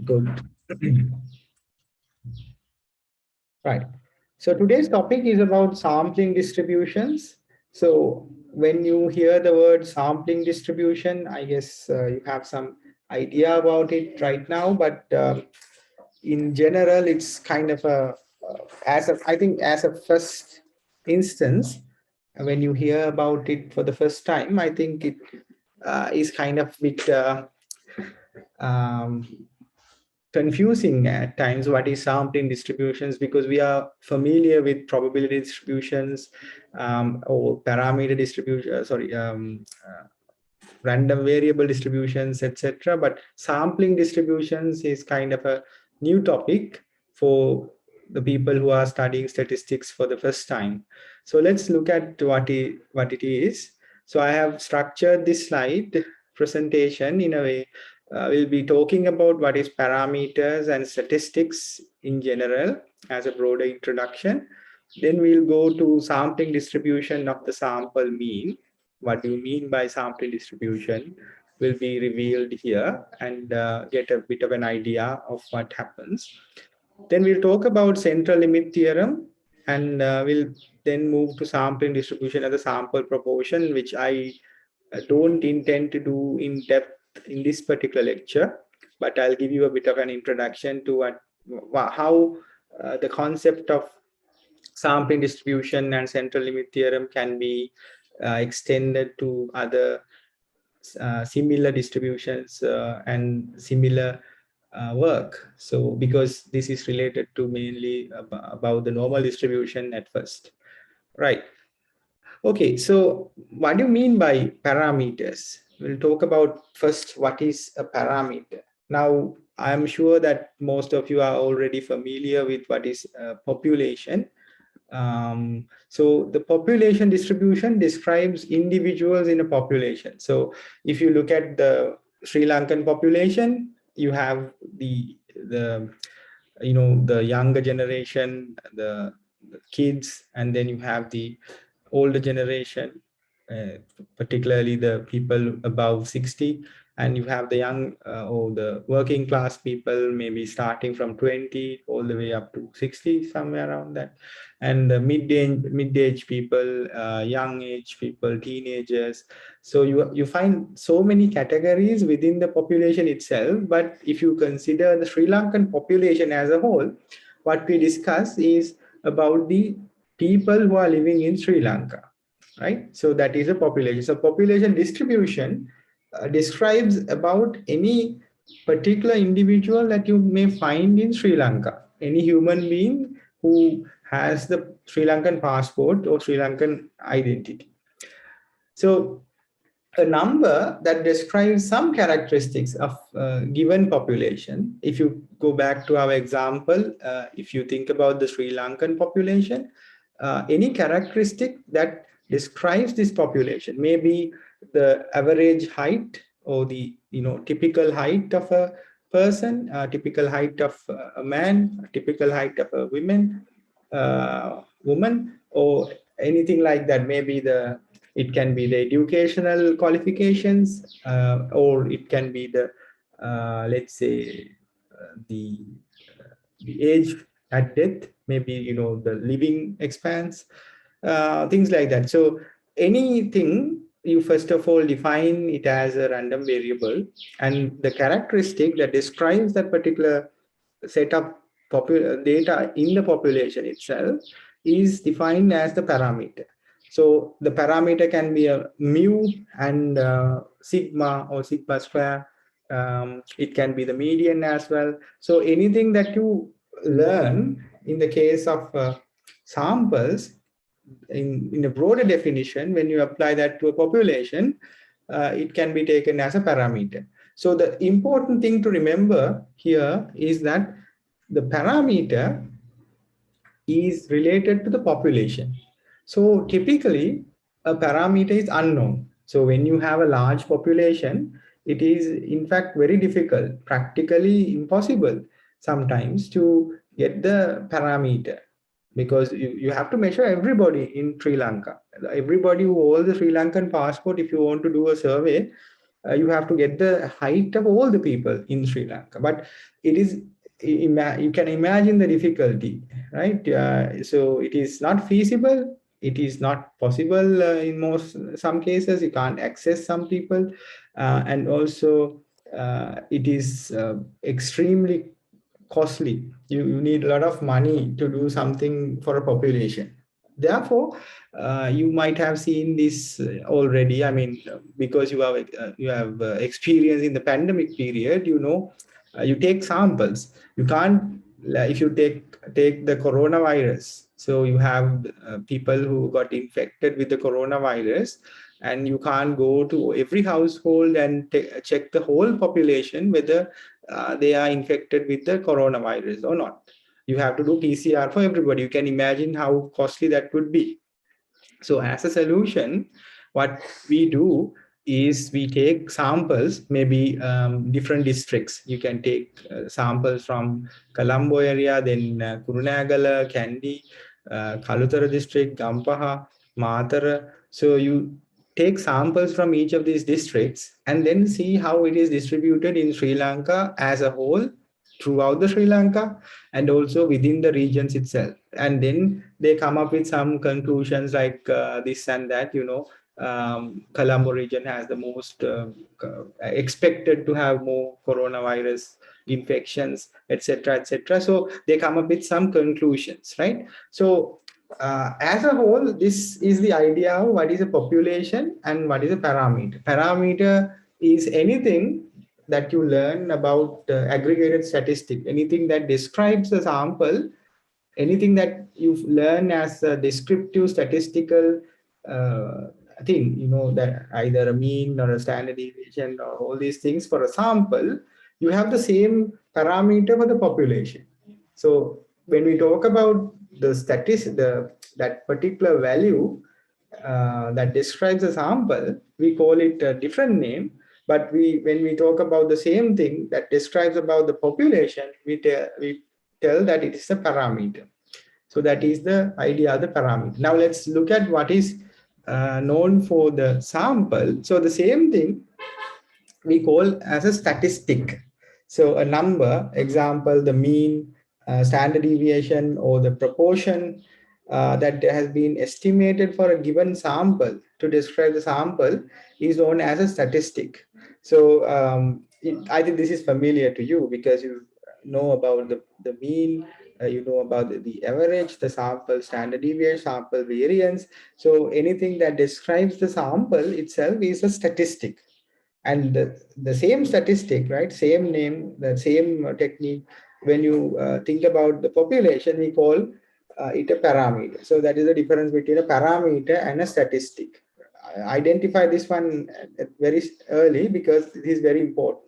Good. Right. So today's topic is about sampling distributions. So when you hear the word sampling distribution, I guess you have some idea about it right now, but in general, it's kind of I think as a first instance, when you hear about it for the first time, I think it is kind of bit um, confusing at times what is sampling distributions, because we are familiar with probability distributions, or parameter distribution, random variable distributions, etc. But sampling distributions is kind of a new topic for the people who are studying statistics for the first time. So let's look at what it is. So I have structured this slide presentation in a way. We'll be talking about what is parameters and statistics in general as a broader introduction. Then we'll go to sampling distribution of the sample mean. What do you mean by sampling distribution will be revealed here, and get a bit of an idea of what happens. Then we'll talk about central limit theorem, and we'll then move to sampling distribution as a sample proportion, which I don't intend to do in depth in this particular lecture, but I'll give you a bit of an introduction to how the concept of sampling distribution and central limit theorem can be extended to other similar distributions and similar work. So because this is related to mainly about the normal distribution at first. Right. Okay, so what do you mean by parameters? We'll talk about first what is a parameter. Now, I'm sure that most of you are already familiar with what is population. So the population distribution describes individuals in a population. So if you look at the Sri Lankan population, you have the the younger generation, the kids, and then you have the older generation, particularly the people above 60, and you have the young or the working class people, maybe starting from 20 all the way up to 60, somewhere around that, and the mid-age people, young age people, teenagers. So you find so many categories within the population itself. But if you consider the Sri Lankan population as a whole, what we discuss is about the people who are living in Sri Lanka, right? So that is a population. So population distribution describes about any particular individual that you may find in Sri Lanka, any human being who has the Sri Lankan passport or Sri Lankan identity. So a number that describes some characteristics of a given population. If you go back to our example, if you think about the Sri Lankan population, any characteristic that describes this population, maybe the average height or the typical height of a person, typical height of a man, typical height of a woman, or anything like that. Maybe it can be the educational qualifications, or it can be the let's say the age at death, maybe the living expanse, things like that. So anything, you first of all define it as a random variable, and the characteristic that describes that particular set of data in the population itself is defined as the parameter. So the parameter can be a mu and sigma or sigma square. It can be the median as well. So anything that you learn in the case of samples, in a broader definition, when you apply that to a population, it can be taken as a parameter. So the important thing to remember here is that the parameter is related to the population. So typically, a parameter is unknown. So when you have a large population, it is in fact very difficult, practically impossible sometimes to get the parameter, because you have to measure everybody in Sri Lanka. Everybody who holds the Sri Lankan passport, if you want to do a survey, you have to get the height of all the people in Sri Lanka. But it is, you can imagine the difficulty, right? So it is not feasible. It is not possible in most some cases. You can't access some people, and also it is extremely costly. You need a lot of money to do something for a population. Therefore, you might have seen this already. I mean, because you have experience in the pandemic period, you take samples. You can't, if you take the coronavirus. So you have people who got infected with the coronavirus, and you can't go to every household and check the whole population whether they are infected with the coronavirus or not. You have to do PCR for everybody. You can imagine how costly that would be. So as a solution, what we do is we take samples, maybe different districts. You can take samples from Colombo area, then Kurunagala, Kandy, Kalutara district, Gampaha, Matara. So you take samples from each of these districts and then see how it is distributed in Sri Lanka as a whole, throughout the Sri Lanka, and also within the regions itself. And then they come up with some conclusions like this and that. Colombo region has the most expected to have more coronavirus infections, etc., etc. So they come up with some conclusions, right? So as a whole, this is the idea of what is a population and what is a parameter. Parameter is anything that you learn about aggregated statistic, anything that describes a sample, anything that you learn as a descriptive statistical uh, thing, that either a mean or a standard deviation or all these things for a sample, you have the same parameter for the population. So when we talk about that particular value that describes a sample, we call it a different name. But when we talk about the same thing that describes about the population, we tell that it is a parameter. So that is the idea of the parameter. Now let's look at what is known for the sample. So the same thing we call as a statistic. So a number, example, the mean, standard deviation, or the proportion that has been estimated for a given sample to describe the sample is known as a statistic. So I think this is familiar to you because you know about the mean, you know about the average, the sample standard deviation, sample variance. So anything that describes the sample itself is a statistic. And the same statistic, right, same name, the same technique, when you think about the population, we call it a parameter. So that is the difference between a parameter and a statistic. Identify this one very early because it is very important.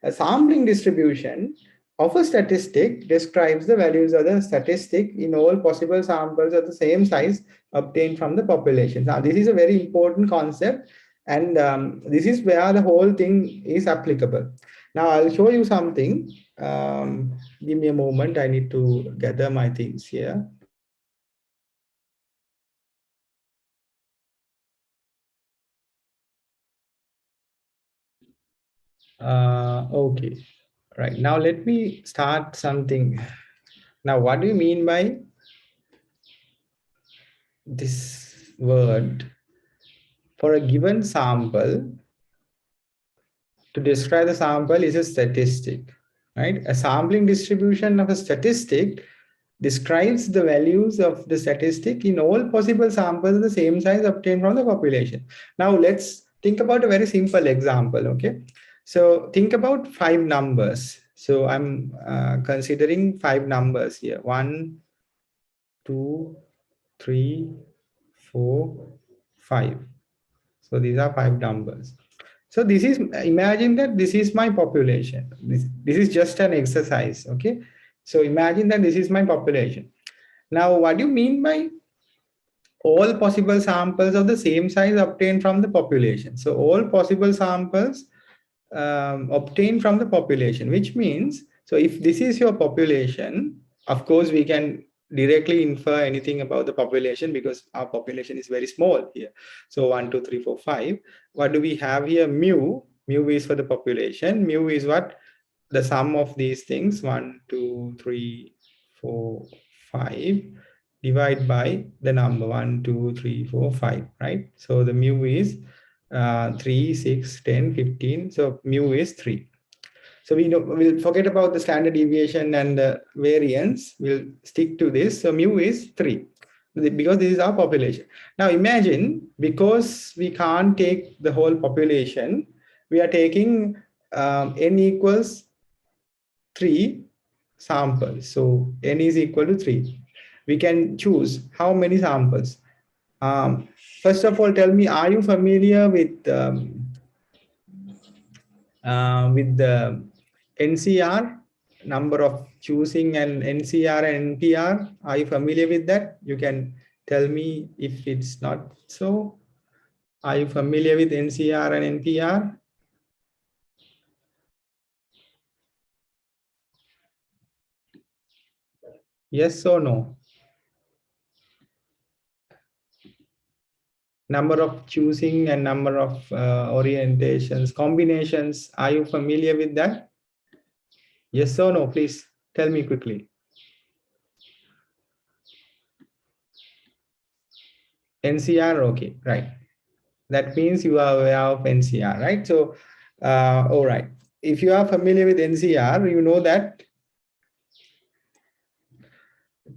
A sampling distribution of a statistic describes the values of the statistic in all possible samples of the same size obtained from the population. Now this is a very important concept, and this is where the whole thing is applicable. Now I'll show you something. Give me a moment, I need to gather my things here. Okay, right, now let me start something. Now what do you mean by this word? For a given sample, to describe the sample is a statistic, right? A sampling distribution of a statistic describes the values of the statistic in all possible samples of the same size obtained from the population. Now let's think about a very simple example, okay? So think about 5 numbers. So I'm considering 5 numbers here. 1, 2, 3, 4, 5. So these are 5 numbers. So this is, imagine that this is my population. This is just an exercise, okay? So imagine that this is my population. Now, what do you mean by all possible samples of the same size obtained from the population. So all possible samples obtained from the population, which means, so if this is your population, of course, we can directly infer anything about the population because our population is very small here. So 1, 2, 3, 4, 5. What do we have here? Mu. Mu is for the population. Mu is what? The sum of these things, 1, 2, 3, 4, 5, divide by the number 1, 2, 3, 4, 5, right? So the mu is 3, 6, 10, 15. So mu is 3. So we'll forget about the standard deviation and variance. We'll stick to this. So mu is 3 because this is our population. Now imagine, because we can't take the whole population, we are taking n equals 3 samples. So n is equal to 3. We can choose how many samples. First of all, tell me, are you familiar with the NCR, number of choosing, and NCR and NPR? Are you familiar with that? You can tell me if it's not so. Are you familiar with NCR and NPR? Yes or no? Number of choosing and number of orientations, combinations. Are you familiar with that? Yes or no? Please tell me quickly. NCR, okay, right. That means you are aware of NCR, right? So, all right. If you are familiar with NCR, you know that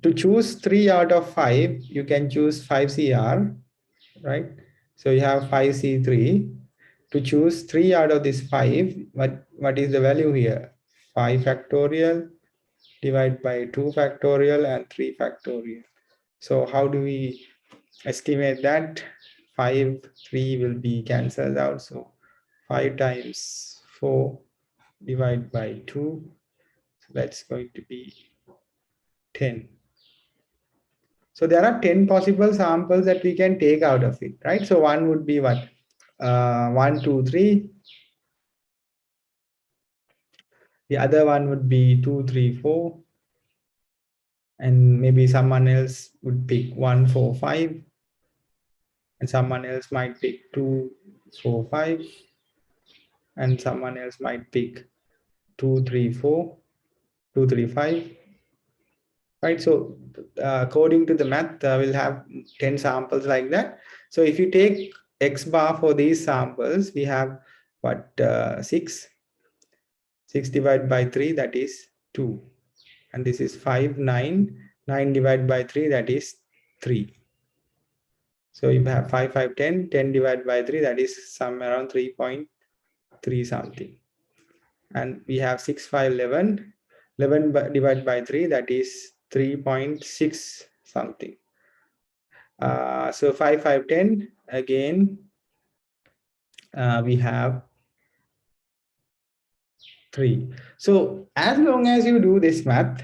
to choose 3 out of 5, you can choose 5CR, right? So you have 5C3. To choose 3 out of this 5, what is the value here? 5 factorial divided by 2 factorial and 3 factorial. So how do we estimate that? 5, 3 will be cancelled out. So 5 times 4 divided by 2. So that's going to be 10. So there are 10 possible samples that we can take out of it, right? So one would be what? 1, 2, 3. The other one would be 2, 3, 4. And maybe someone else would pick 1, 4, 5. And someone else might pick 2, 4, 5. And someone else might pick 2, 3, 4, 2, 3, 5. Right, so according to the math, we'll have 10 samples like that. So if you take X bar for these samples, we have what, 6. 6 divided by 3, that is 2. And this is 5, 9. 9 divided by 3, that is 3. So you have 5, 5, 10. 10 divided by 3, that is somewhere around 3.3 something. And we have 6, 5, 11. 11 divided by 3, that is 3.6 something. So 5, 5, 10. Again, we have 3. So as long as you do this math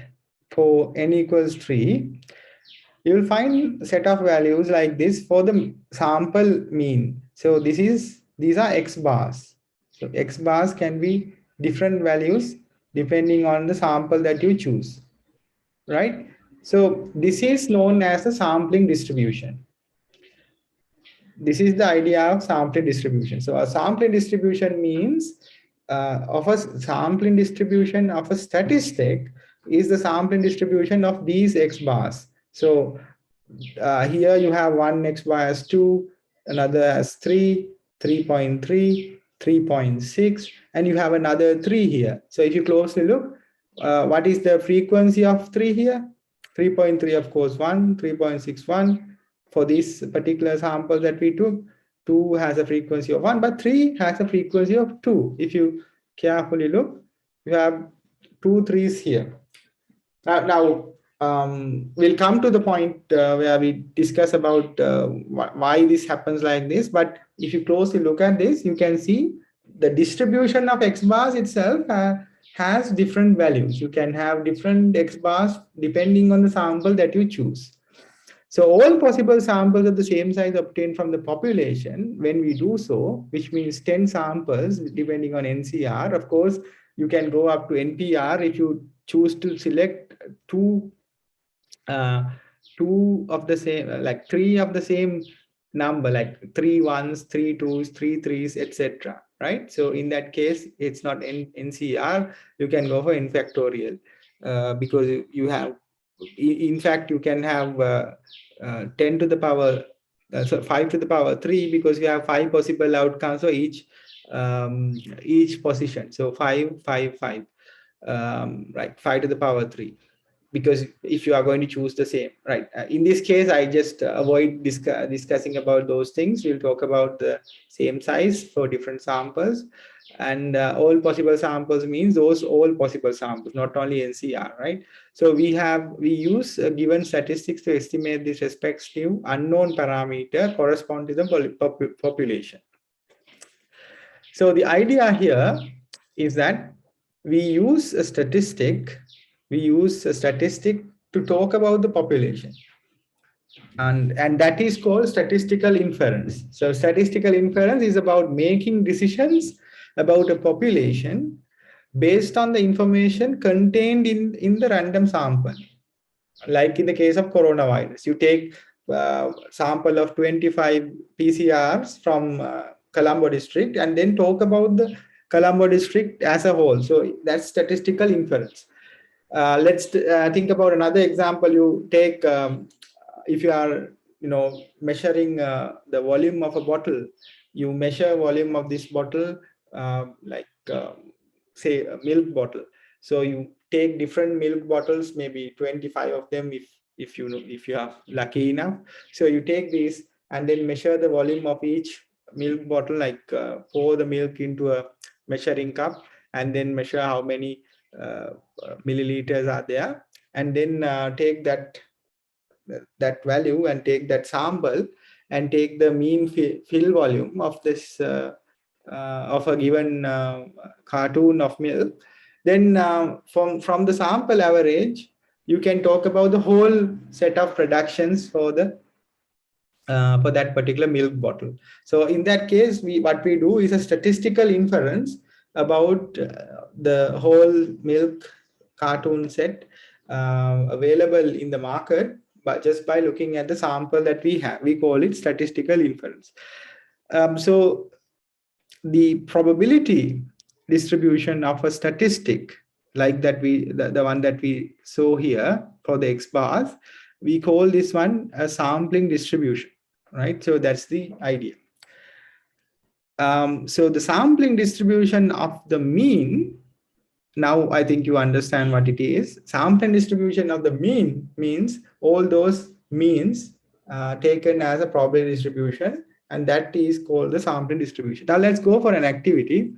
for n equals 3, you will find a set of values like this for the sample mean. So these are X bars. So X bars can be different values depending on the sample that you choose, right? So this is known as the sampling distribution. This is the idea of sampling distribution. So a sampling distribution means of a sampling distribution of a statistic is the sampling distribution of these X bars. So here you have one X bar as 2, another as 3, 3.3, 3.6, and you have another 3 here. So if you closely look, what is the frequency of 3 here? 3.3, of course, 1, 3.61. For this particular sample that we took, 2 has a frequency of 1, but 3 has a frequency of 2. If you carefully look, you have 2 3s here. Now we'll come to the point where we discuss about why this happens like this. But if you closely look at this, you can see the distribution of X bars itself has different values. You can have different X bars depending on the sample that you choose. So all possible samples of the same size obtained from the population, when we do so, which means 10 samples depending on NCR, of course, you can go up to NPR if you choose to select two of the same, like three of the same number, like 3 ones, 3 twos, 3 threes, etc. Right? So in that case, it's not NCR. You can go for n factorial because you have, in fact, you can have 10 to the power, so 5 to the power 3, because you have 5 possible outcomes for each position. So 5, 5, 5, right? 5 to the power 3, because if you are going to choose the same, right? In this case, I just avoid discussing about those things. We'll talk about the same size for different samples, and all possible samples means those all possible samples, not only NCR, right? So we use given statistics to estimate this respective unknown parameter correspond to the population. So the idea here is that we use a statistic to talk about the population. And that is called statistical inference. So statistical inference is about making decisions about a population based on the information contained in the random sample. Like in the case of coronavirus, you take sample of 25 PCRs from Colombo district and then talk about the Colombo district as a whole. So that's statistical inference. Let's think about another example. You take, if you are, measuring the volume of a bottle, you measure volume of this bottle, say a milk bottle. So you take different milk bottles, maybe 25 of them, if you are lucky enough. So you take these and then measure the volume of each milk bottle, like pour the milk into a measuring cup and then measure how many milliliters are there, and then take that value and take that sample and take the mean fill volume of this of a given cartoon of milk. Then from the sample average, you can talk about the whole set of productions for that particular milk bottle. So in that case, what we do is a statistical inference about the whole milk cartoon set available in the market, but just by looking at the sample that we have. We call it statistical inference. So the probability distribution of a statistic, like that the one that we saw here for the X bars, we call this one a sampling distribution, right? So that's the idea. So the sampling distribution of the mean, now I think you understand what it is. Sampling distribution of the mean means all those means taken as a probability distribution, and that is called the sampling distribution. Now let's go for an activity.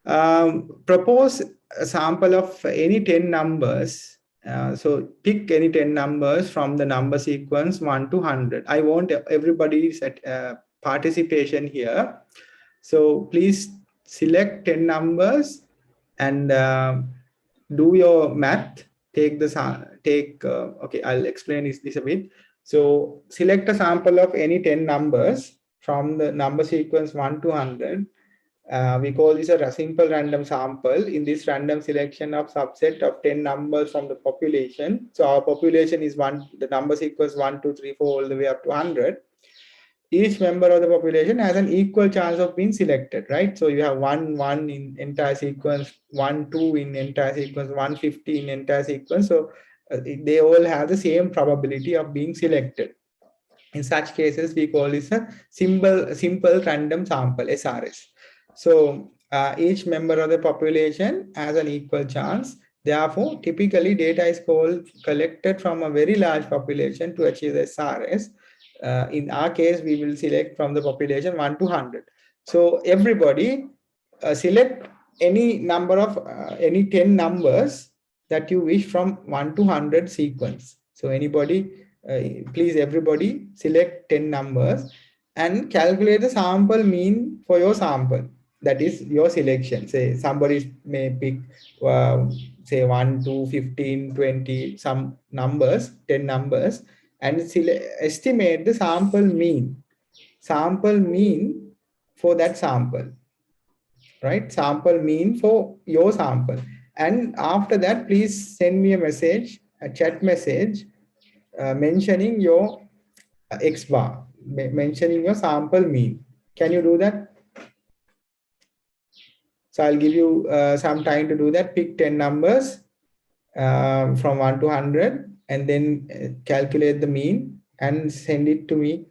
Propose a sample of any 10 numbers. So pick any 10 numbers from the number sequence 1 to 100. I want everybody's participation here. So please select 10 numbers and do your math. Okay, I'll explain this a bit. So select a sample of any 10 numbers from the number sequence 1 to 100. We call this a simple random sample. In this random selection of subset of 10 numbers from the population. So our population is the number sequence 1, 2, 3, 4 all the way up to 100. Each member of the population has an equal chance of being selected, right? So you have 1 in entire sequence, 1 2 in entire sequence, 150 in entire sequence. So they all have the same probability of being selected. In such cases, we call this a simple random sample, SRS. So each member of the population has an equal chance. Therefore, typically data is collected from a very large population to achieve the SRS. In our case, we will select from the population 1 to 100. So everybody select any number of any 10 numbers that you wish from 1 to 100 sequence. So anybody, please everybody select 10 numbers and calculate the sample mean for your sample. That is your selection. Say somebody may pick say 1, 2, 15, 20, some numbers, 10 numbers. and estimate the sample mean for that sample, right? Sample mean for your sample. And after that, please send me a message, a chat message, mentioning your X bar, mentioning your sample mean. Can you do that? So I'll give you some time to do that. Pick 10 numbers from 1 to 100 and then calculate the mean and send it to me.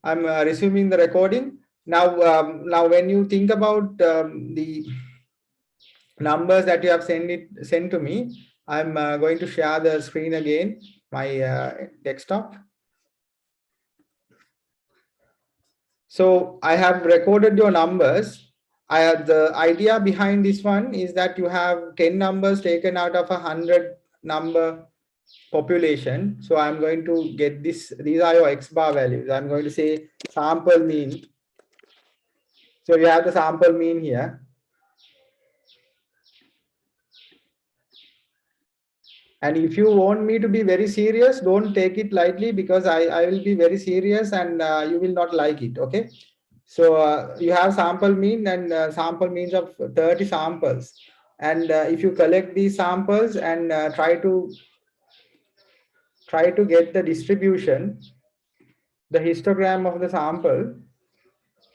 I'm resuming the recording. Now when you think about the numbers that you have sent to me, I'm going to share the screen again, my desktop. So I have recorded your numbers. The idea behind this one is that you have 10 numbers taken out of 100 number population. So I'm going to get this. These are your X bar values. I'm going to say sample mean. So you have the sample mean here. And if you want me to be very serious, don't take it lightly, because I will be very serious and you will not like it. Okay. So you have sample mean and sample means of 30 samples. And if you collect these samples and try to get the distribution, the histogram of the sample,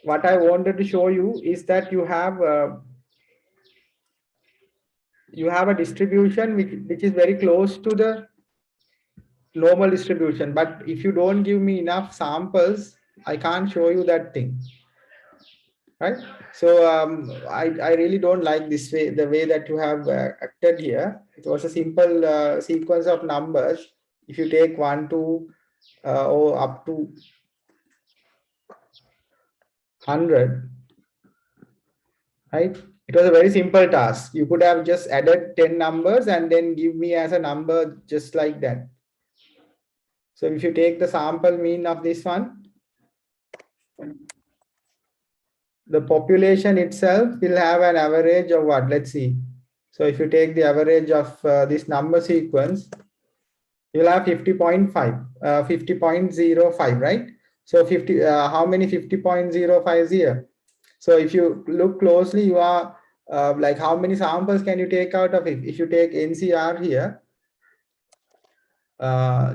what I wanted to show you is that you have a distribution which is very close to the normal distribution. But if you don't give me enough samples, I can't show you that thing, right? So I really don't like this way, the way that you have acted here. It was a simple sequence of numbers. If you take 1 2 or up to 100, right? It was a very simple task. You could have just added 10 numbers and then give me as a number just like that. So if you take the sample mean of this one, the population itself will have an average of what? Let's see. So if you take the average of this number sequence, you will have 50.5, 50.05, right? So 50, how many 50.05 here? So if you look closely, you are like, how many samples can you take out of it? If you take NCR here,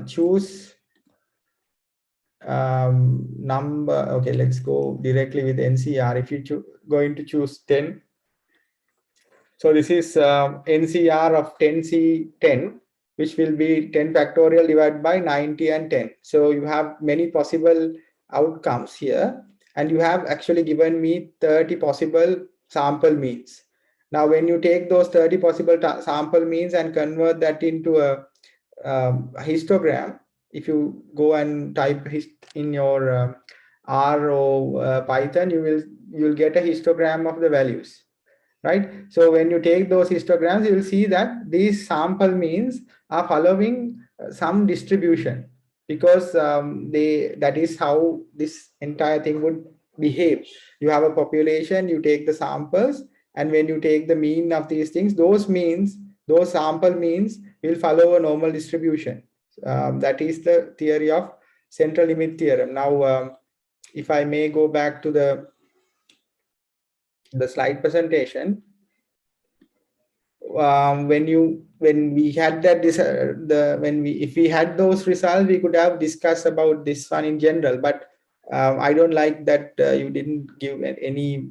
choose number. Okay, let's go directly with NCR. If you going to choose 10, so this is NCR of 10C10, which will be 10 factorial divided by 90 and 10. So you have many possible outcomes here, and you have actually given me 30 possible sample means. Now, when you take those 30 possible sample means and convert that into a histogram, if you go and type in your R or Python, you will get a histogram of the values, right? So when you take those histograms, you will see that these sample means are following some distribution, because that is how this entire thing would behave. You have a population, you take the samples, and when you take the mean of these things, those sample means will follow a normal distribution. That is the theory of central limit theorem. Now, if I may go back to the slide presentation, when we had that if we had those results, we could have discussed about this one in general. But I don't like that you didn't give any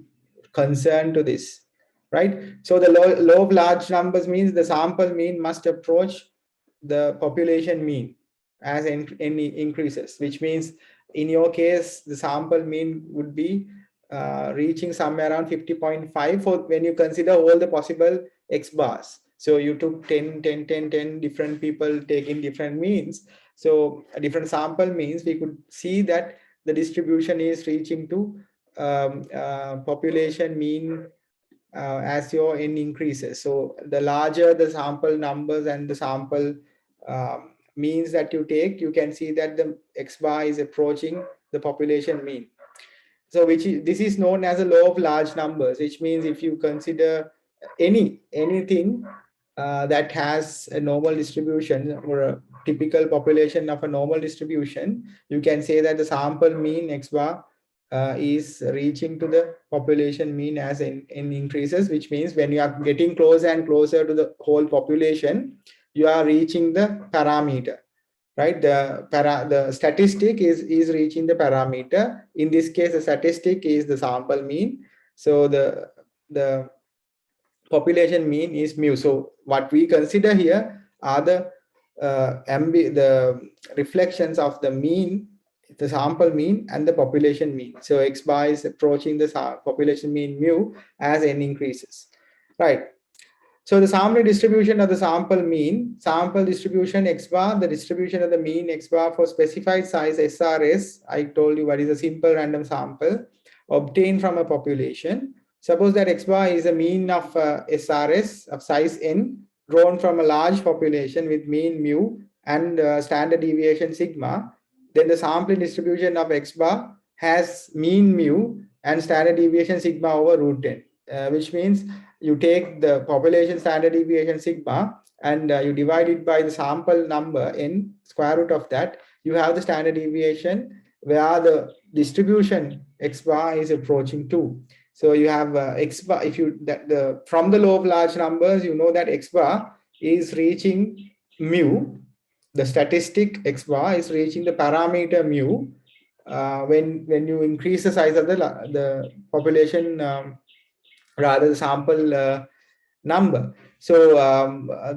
concern to this, right? So the law of large numbers means the sample mean must approach the population mean as any increases, which means in your case the sample mean would be reaching somewhere around 50.5 for when you consider all the possible X bars. So you took 10 different people taking different means. So a different sample means we could see that the distribution is reaching to population mean as your n increases. So the larger the sample numbers and the sample means that you take, you can see that the X bar is approaching the population mean. So this is known as a law of large numbers, which means if you consider anything that has a normal distribution or a typical population of a normal distribution, you can say that the sample mean X bar is reaching to the population mean as n increases, which means when you are getting closer and closer to the whole population, you are reaching the parameter, right? The statistic is reaching the parameter. In this case, the statistic is the sample mean. So the population mean is mu. So what we consider here are the reflections of the mean, the sample mean and the population mean. So X bar is approaching the population mean mu as n increases, right? So the sampling distribution of the sample distribution X bar, the distribution of the mean X bar for specified size SRS, I told you what is a simple random sample obtained from a population. Suppose that X bar is a mean of SRS of size n drawn from a large population with mean mu and standard deviation sigma. Then the sampling distribution of X bar has mean mu and standard deviation sigma over root 10, which means you take the population standard deviation sigma and you divide it by the sample number n, square root of that, you have the standard deviation where the distribution X bar is approaching 2. So you have X bar, if you from the law of large numbers, you know that X bar is reaching mu, the statistic X bar is reaching the parameter mu when you increase the size of the population, rather the sample number. So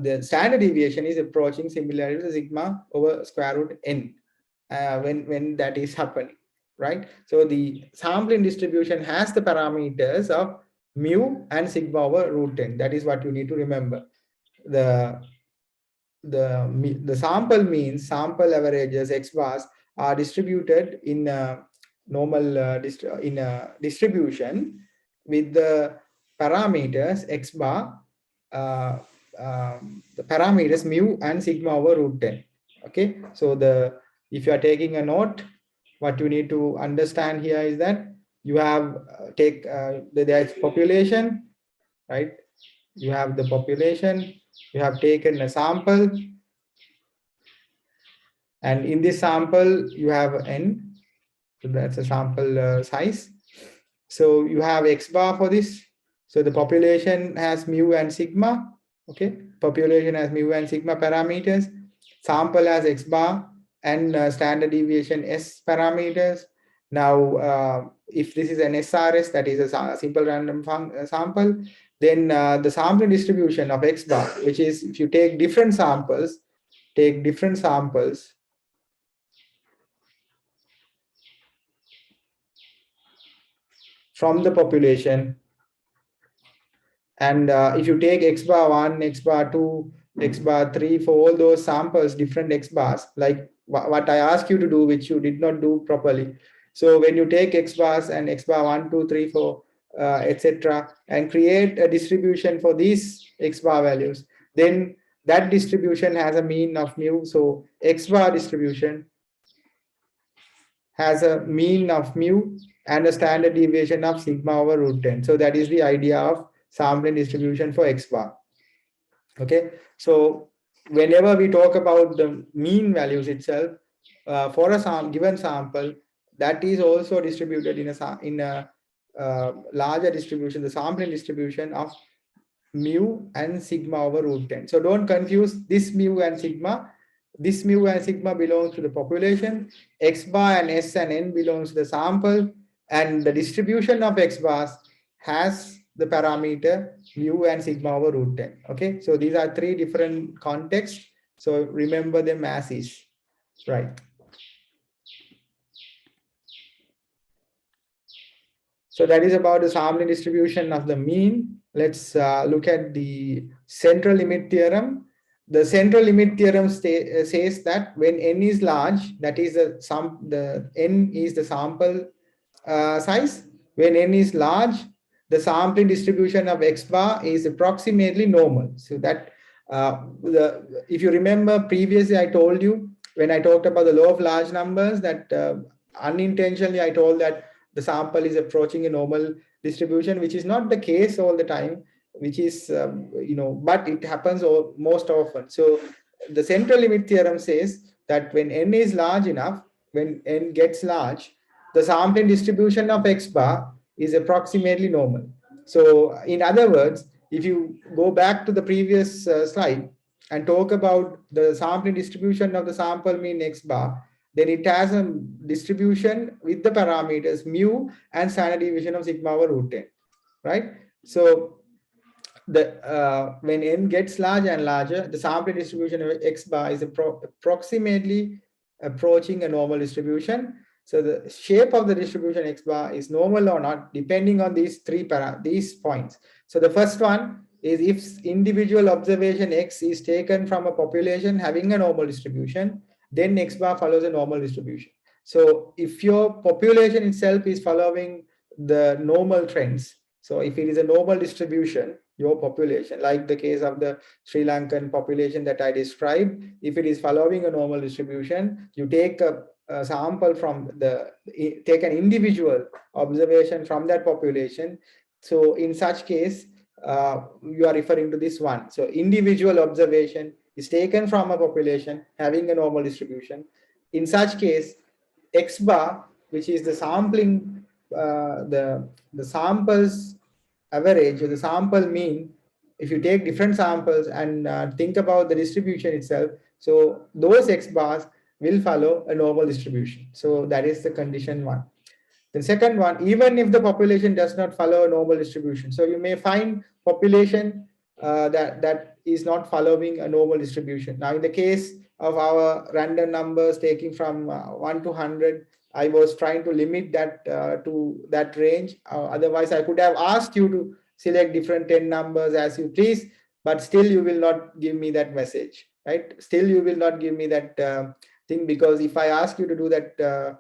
the standard deviation is approaching similarly to sigma over square root n when that is happening, right? So the sampling distribution has the parameters of mu and sigma over root 10. That is what you need to remember. The sample means, sample averages, X bars are distributed in a normal distribution with the parameters X bar, the parameters mu and sigma over root 10. Okay, so if you are taking a note, what you need to understand here is that you have there's population, right? You have the population, you have taken a sample, and in this sample you have n, so that's a sample size. So you have X bar for this. So the population has mu and sigma. Okay, population has mu and sigma parameters. Sample has X bar and standard deviation S parameters. Now, if this is an SRS, that is a simple random sample, then the sampling distribution of X bar, which is if you take different samples from the population, and if you take X bar 1, X bar 2, X bar 3 for all those samples, different X bars, like what I asked you to do, which you did not do properly. So when you take X bars and X bar 1, 2, 3, 4, etc., and create a distribution for these X bar values, then that distribution has a mean of mu. So X bar distribution has a mean of mu and a standard deviation of sigma over root 10. So that is the idea of sampling distribution for X bar. Okay, so whenever we talk about the mean values itself, for a given sample, that is also distributed in a larger distribution, the sampling distribution of mu and sigma over root 10. So don't confuse this mu and sigma. This mu and sigma belongs to the population. X bar and S and N belongs to the sample, and the distribution of X bars has the parameter mu and sigma over root 10. Okay, so these are three different contexts. So remember them as is, right? So that is about the sampling distribution of the mean. Let's look at the central limit theorem. The central limit theorem says that when n is large, that is the n is the sample size. When n is large, the sampling distribution of X bar is approximately normal. So that if you remember previously, I told you when I talked about the law of large numbers that unintentionally I told that the sample is approaching a normal distribution, which is not the case all the time, which is but it happens most often. So the central limit theorem says that when n is large enough, when n gets large, the sampling distribution of X bar is approximately normal. So in other words, if you go back to the previous slide and talk about the sampling distribution of the sample mean X bar, then it has a distribution with the parameters mu and standard deviation of sigma over root 10, right? So when n gets larger and larger, the sampling distribution of X bar is approximately approaching a normal distribution. So the shape of the distribution X bar is normal or not, depending on these these points. So the first one is if individual observation X is taken from a population having a normal distribution, then X bar follows a normal distribution. So if your population itself is following the normal trends, so if it is a normal distribution, your population, like the case of the Sri Lankan population that I described, if it is following a normal distribution, you take a sample from take an individual observation from that population. So in such case, you are referring to this one. So individual observation is taken from a population having a normal distribution. In such case, X bar, which is the sampling, the samples average or the sample mean, if you take different samples and think about the distribution itself, so those X bars will follow a normal distribution. So that is the condition one. The second one, even if the population does not follow a normal distribution, so you may find population that is not following a normal distribution. Now, in the case of our random numbers taking from 1 to 100, I was trying to limit that to that range. Otherwise, I could have asked you to select different 10 numbers as you please, but still you will not give me that message, right? Still you will not give me that thing, because if I ask you to do that,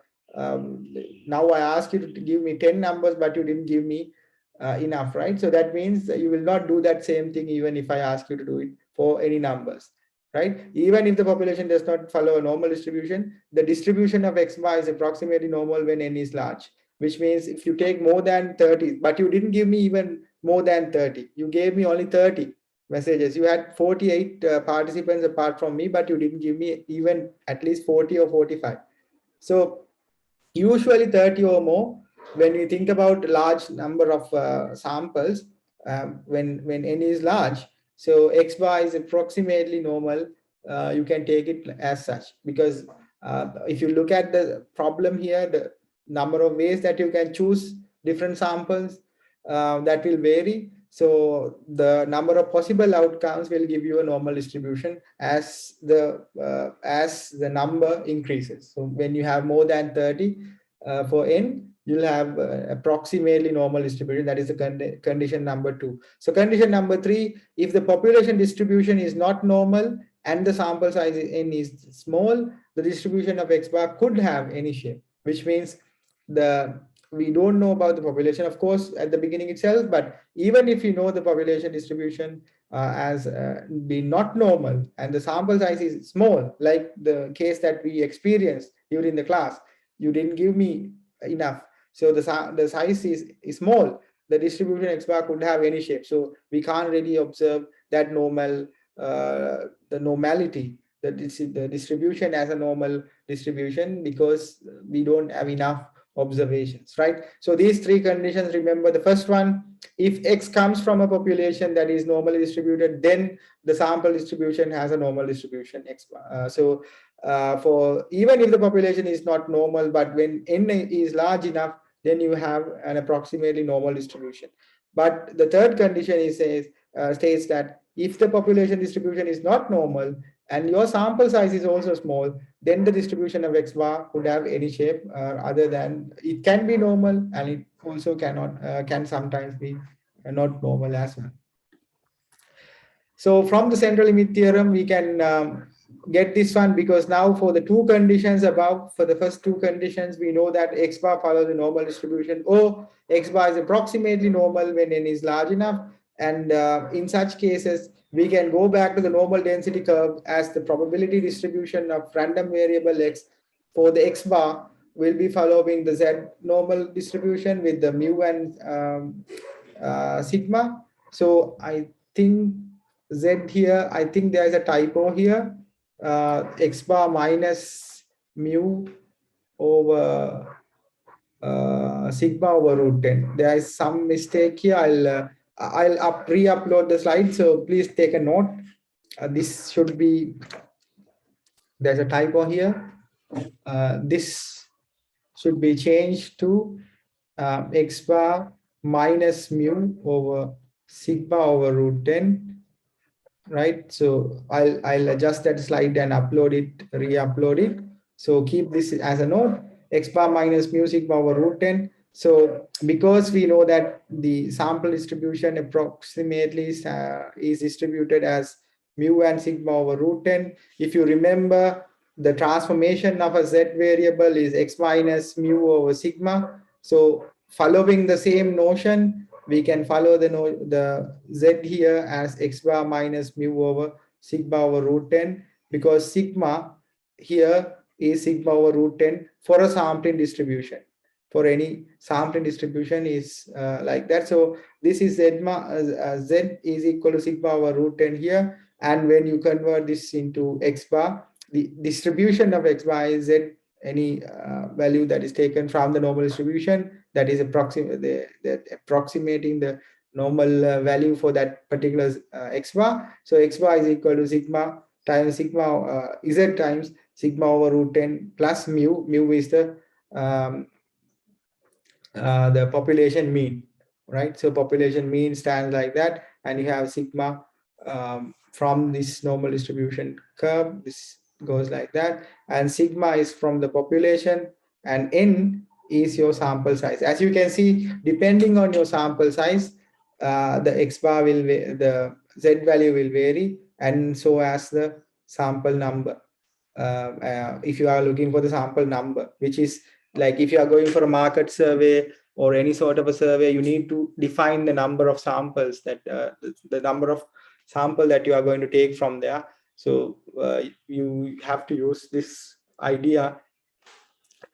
now I ask you to give me 10 numbers, but you didn't give me enough, right? So that means that you will not do that same thing even if I ask you to do it for any numbers, right? Even if the population does not follow a normal distribution, the distribution of X bar is approximately normal when n is large, which means if you take more than 30, but you didn't give me even more than 30, you gave me only 30 messages. You had 48 participants apart from me, but you didn't give me even at least 40 or 45. So usually 30 or more, when we think about large number of samples, when n is large, so X bar is approximately normal. You can take it as such, because if you look at the problem here, the number of ways that you can choose different samples, that will vary. So the number of possible outcomes will give you a normal distribution as the number increases. So when you have more than 30 for n, you'll have approximately normal distribution. That is the condition number 2. So condition number 3, if the population distribution is not normal and the sample size n is small, the distribution of X bar could have any shape, which means we don't know about the population, of course, at the beginning itself, but even if you know the population distribution as being not normal and the sample size is small, like the case that we experienced during the class, you didn't give me enough. So the size is small. The distribution X bar could have any shape. So we can't really observe that the normality, the distribution as a normal distribution, because we don't have enough observations, right? So these three conditions, remember the first one, if X comes from a population that is normally distributed, then the sample distribution has a normal distribution X bar. For even if the population is not normal, but when N is large enough, then you have an approximately normal distribution. But the third condition states that if the population distribution is not normal and your sample size is also small, then the distribution of X bar could have any shape other than, it can be normal, and it also can sometimes be not normal as well. So from the central limit theorem, we can get this one, because now for the two conditions above, for the first two conditions, we know that X bar follows the normal distribution, or X bar is approximately normal when N is large enough. And in such cases, we can go back to the normal density curve, as the probability distribution of random variable X for the X bar will be following the Z normal distribution with the mu and sigma. So I think Z here, I think there is a typo here. X bar minus mu over sigma over root 10. There is some mistake here. I'll re-upload the slide, so please take a note. This should be, there's a typo here. This should be changed to X bar minus mu over sigma over root 10. Right, so I'll adjust that slide and upload it, re-upload it. So keep this as a note, X bar minus mu sigma over root 10. So because we know that the sample distribution approximately is distributed as mu and sigma over root 10. If you remember, the transformation of a Z variable is X minus mu over sigma. So following the same notion, we can follow the Z here as X bar minus mu over sigma over root 10, because sigma here is sigma over root 10 for a sampling distribution. For any sampling distribution is like that. So this is Z is equal to sigma over root 10 here. And when you convert this into X bar, the distribution of X bar is Z, any value that is taken from the normal distribution, that is approximating the normal value for that particular X bar. So X bar is equal to sigma times sigma Z times sigma over root 10 plus mu. Mu is the population mean, right? So population mean stands like that, and you have sigma from this normal distribution curve. This goes like that, and sigma is from the population, and N is your sample size. As you can see, depending on your sample size, the X bar will, the Z value will vary, and so as the sample number. If you are looking for the sample number, which is like if you are going for a market survey or any sort of a survey, you need to define the number of samples that the number of sample that you are going to take from there. So you have to use this idea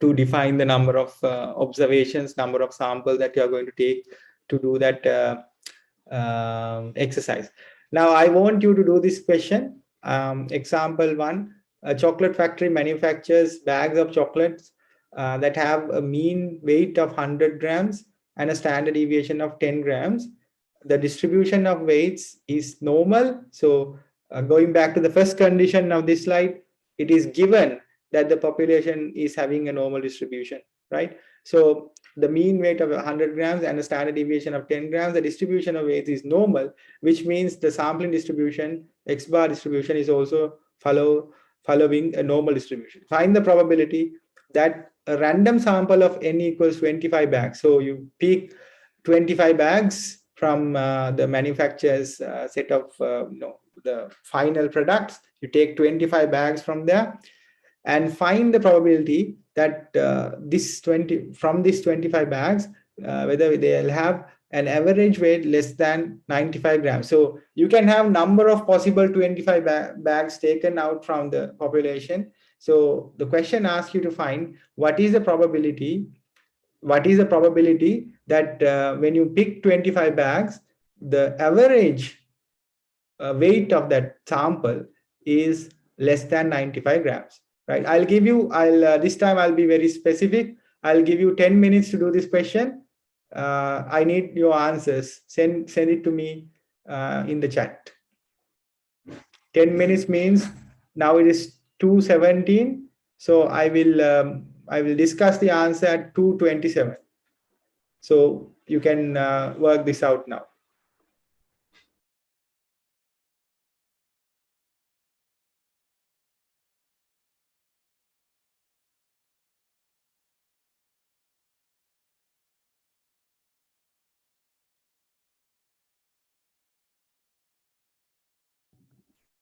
to define the number of observations, number of samples that you are going to take to do that exercise. Now I want you to do this question. Example 1, a chocolate factory manufactures bags of chocolates that have a mean weight of 100 grams and a standard deviation of 10 grams. The distribution of weights is normal. So going back to the first condition of this slide, it is given that the population is having a normal distribution, right? So the mean weight of 100 grams and a standard deviation of 10 grams, the distribution of weights is normal, which means the sampling distribution, X bar distribution, is also following a normal distribution. Find the probability that a random sample of N equals 25 bags. So you pick 25 bags from the manufacturer's set of the final products. You take 25 bags from there and find the probability that from these 25 bags, whether they'll have an average weight less than 95 grams. So you can have number of possible 25 bags taken out from the population, So the question asks you to find what is the probability that when you pick 25 bags, the average weight of that sample is less than 95 grams, right? This time I'll be very specific. I'll give you 10 minutes to do this question. I need your answers. Send it to me in the chat. 10 minutes means now it is 2:17. So I will discuss the answer at 2:27. So you can work this out now.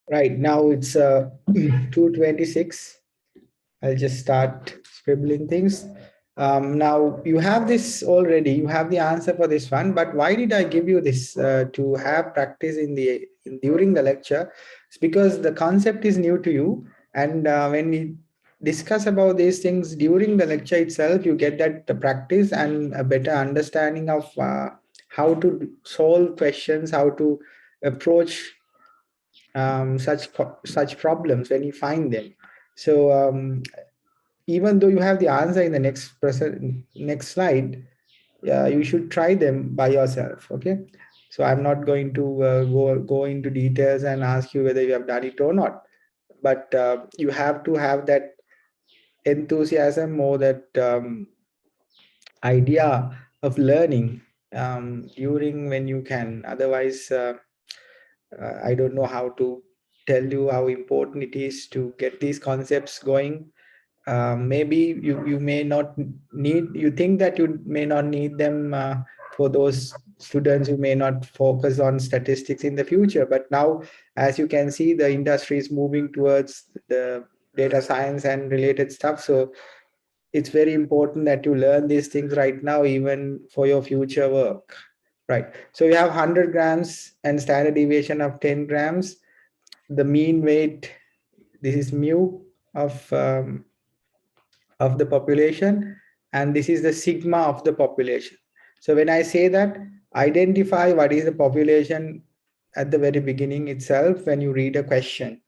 Right now it's 2:26. I'll just start scribbling things. Now you have this already. You have the answer for this one. But why did I give you this to have practice during the lecture? It's because the concept is new to you, and when we discuss about these things during the lecture itself, you get that the practice and a better understanding of how to solve questions, how to approach such problems when you find them. So even though you have the answer in the next slide, you should try them by yourself. Okay, so I'm not going to go into details and ask you whether you have done it or not, but you have to have that enthusiasm or that idea of learning during when you can. Otherwise I don't know how to tell you how important it is to get these concepts going. Maybe you may not need, you think that you may not need them for those students who may not focus on statistics in the future. But now, as you can see, the industry is moving towards the data science and related stuff. So it's very important that you learn these things right now, even for your future work. Right. So you have 100 grams and standard deviation of 10 grams. The mean weight, this is mu of the population, and this is the sigma of the population. So when I say that, identify what is the population at the very beginning itself when you read a question.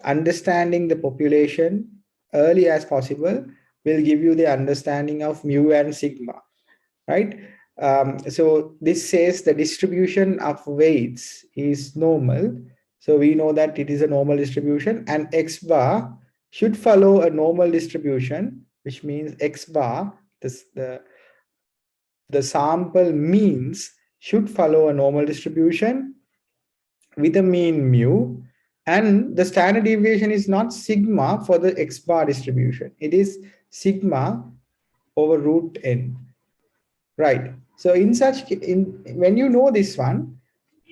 Understanding the population early as possible will give you the understanding of mu and sigma, right? So this says the distribution of weights is normal. So we know that it is a normal distribution, and X bar should follow a normal distribution, which means X bar, the sample means should follow a normal distribution with a mean mu, and the standard deviation is not sigma for the X bar distribution. It is sigma over root n. Right. So when you know this one,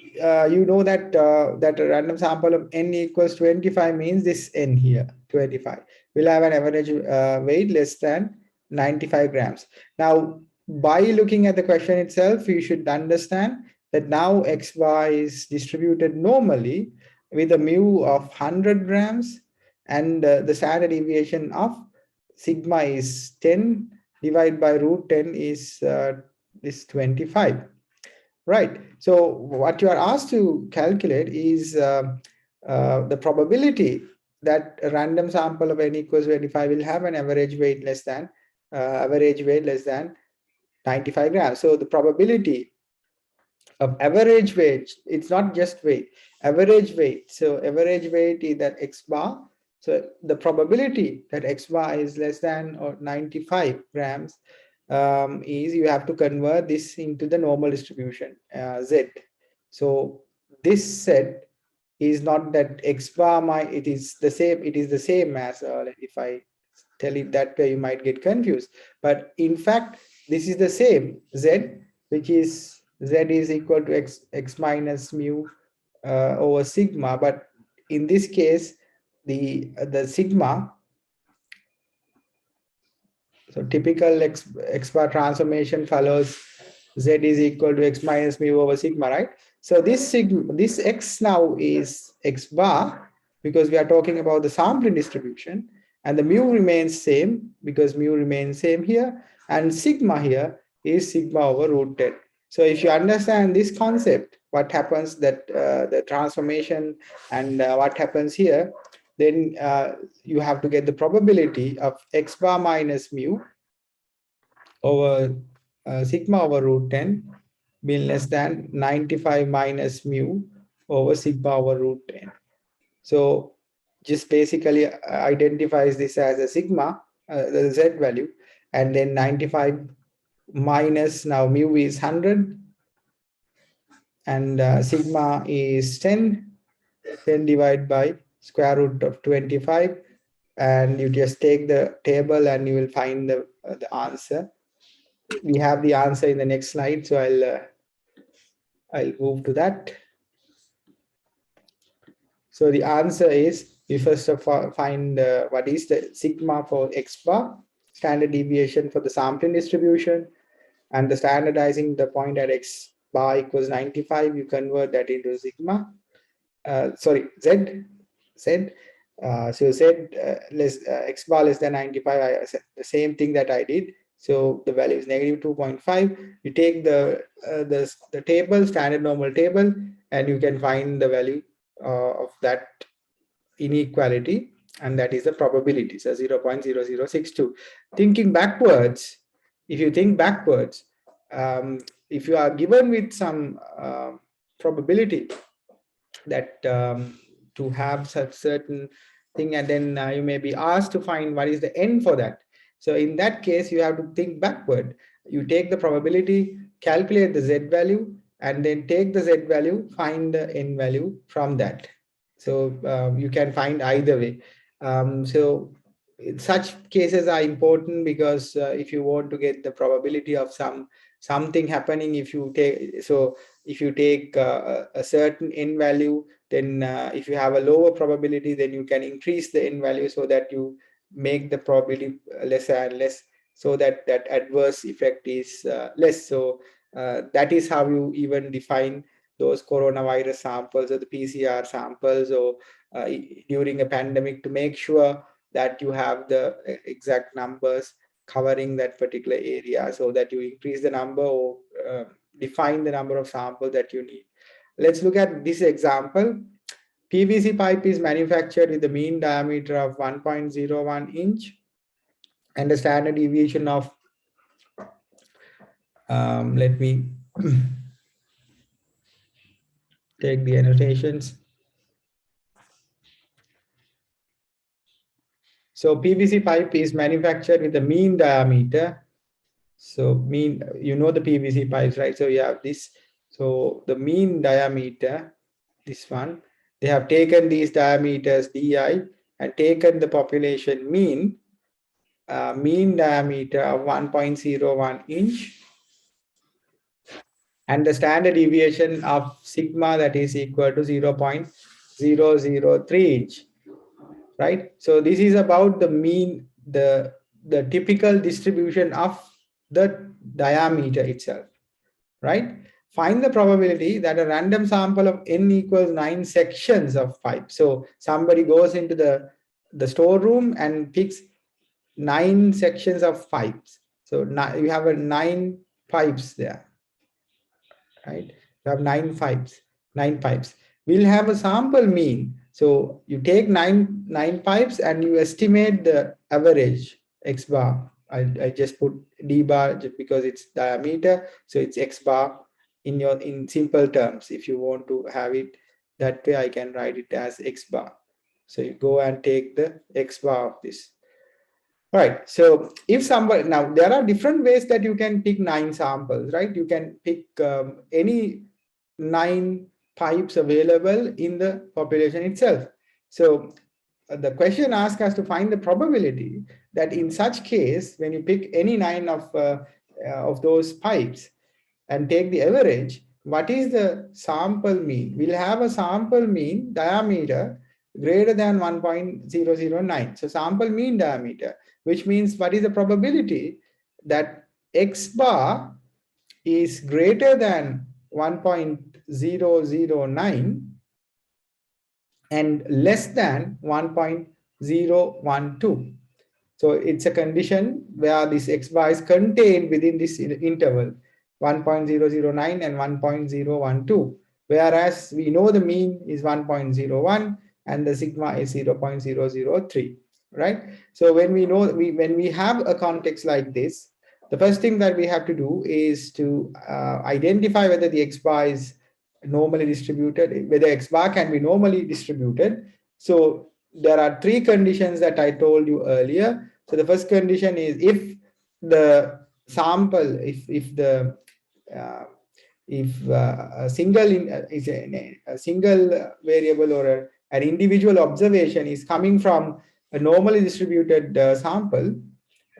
you know that that a random sample of n equals 25 means this n here, 25, will have an average weight less than 95 grams. Now, by looking at the question itself, you should understand that now X bar is distributed normally with a mu of 100 grams, and the standard deviation of sigma is 10 divided by root 10 is this 25. Right. So what you are asked to calculate is the probability that a random sample of n equals 25 will have an average weight less than 95 grams. So the probability of average weight, it's not just weight, average weight. So average weight is that X bar. So the probability that X bar is less than or 95 grams is, you have to convert this into the normal distribution, Z. So this Z is not that X bar, it is the same as, if I tell it that way, you might get confused. But in fact, this is the same Z, which is Z is equal to X minus mu over sigma. But in this case, the sigma, so typical X bar transformation follows Z is equal to X minus mu over sigma, right? So this X now is X bar because we are talking about the sampling distribution, and the mu remains same because mu remains same here, and sigma here is sigma over root 10. So if you understand this concept, what happens that the transformation and what happens here, then you have to get the probability of x bar minus mu over sigma over root 10 being less than 95 minus mu over sigma over root 10. So just basically identifies this as a sigma, the z value, and then 95 minus, now mu is 100 and sigma is 10, 10 divided by square root of 25, and you just take the table and you will find the answer. We have the answer in the next slide, so I'll move to that. So the answer is, we first of all find what is the sigma for x bar, standard deviation for the sampling distribution, and the standardizing the point at x bar equals 95, you convert that into sigma. Z. So Z x bar less than 95, I said the same thing that I did. So the value is negative 2.5. You take the table, standard normal table, and you can find the value of that inequality, and that is the probability, so 0.0062. Thinking backwards, if you think backwards, if you are given with some probability that to have such certain thing, and then you may be asked to find what is the n for that. So in that case, you have to think backward. You take the probability, calculate the z value, and then take the z value, find the n value from that. So you can find either way. So such cases are important because if you want to get the probability of something happening, if you take a certain n value, then if you have a lower probability, then you can increase the n value so that you make the probability lesser and less, so that that adverse effect is less. So that is how you even define those coronavirus samples or the PCR samples, or during a pandemic, to make sure that you have the exact numbers covering that particular area, so that you increase the number or define the number of samples that you need. Let's look at this example. PVC pipe is manufactured with the mean diameter of 1.01 inch and a standard deviation of, let me take the annotations. So PVC pipe is manufactured with the mean diameter. So mean, you know the PVC pipes, right? So you have this. So the mean diameter, this one, they have taken these diameters DI and taken the population mean, mean diameter of 1.01 inch, and the standard deviation of sigma, that is equal to 0.003 inch, right? So this is about the mean, the typical distribution of the diameter itself, right? Find the probability that a random sample of n equals 9 sections of pipe. So somebody goes into the storeroom and picks 9 sections of pipes. So you have 9 pipes there, right? You have 9 pipes. We'll have a sample mean. So you take nine pipes and you estimate the average x bar. I just put d bar just because it's diameter, so it's x bar in simple terms. If you want to have it that way, I can write it as x bar. So you go and take the x bar of this. All right. So if somebody, now there are different ways that you can pick 9 samples, right? You can pick any 9 pipes available in the population itself. So the question asks us to find the probability that in such case, when you pick any 9 of those pipes and take the average, what is the sample mean? We'll have a sample mean diameter greater than 1.009. So sample mean diameter, which means what is the probability that x bar is greater than 1.009 and less than 1.009. 0, 1, 2. So it's a condition where this X bar is contained within this interval 1.009 and 1.012. Whereas we know the mean is 1.01 and the sigma is 0.003, right? So when we know when we have a context like this, the first thing that we have to do is to identify whether the X bar is normally distributed, whether X bar can be normally distributed. So there are three conditions that I told you earlier. So the first condition is if the sample, if the uh, if a single is a single variable or an individual observation is coming from a normally distributed sample,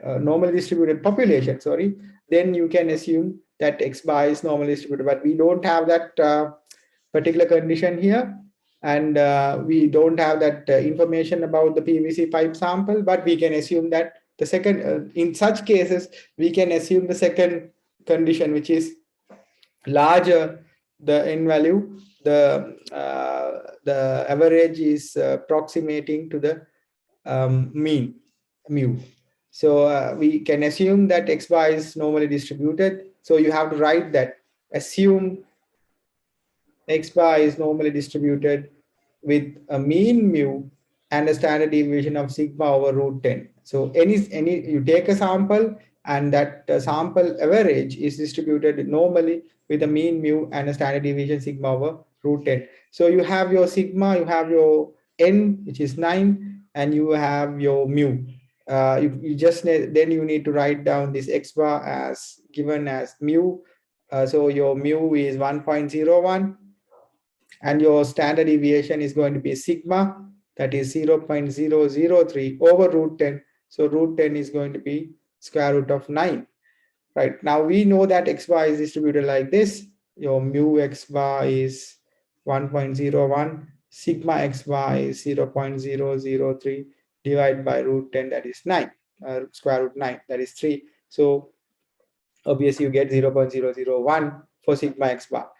normally distributed population, sorry, then you can assume that X bar is normally distributed. But we don't have that particular condition here, and we don't have that information about the PVC pipe sample, but we can assume that the second, in such cases, we can assume the second condition, which is larger the n value, the average is approximating to the mean mu. So we can assume that X bar is normally distributed. So you have to write that assume X bar is normally distributed with a mean mu and a standard deviation of sigma over root 10. So any you take a sample and that sample average is distributed normally with a mean mu and a standard deviation sigma over root 10. So you have your sigma, you have your n, which is 9, and you have your mu. You just then you need to write down this X bar as given as mu. So your mu is 1.01 and your standard deviation is going to be sigma, that is 0.003 over root 10. So root 10 is going to be square root of 9. Right, now we know that X bar is distributed like this. Your mu X bar is 1.01, sigma X bar is 0.003 divided by root 10, that is 9, square root 9, that is 3. So obviously you get 0.001 for sigma X bar.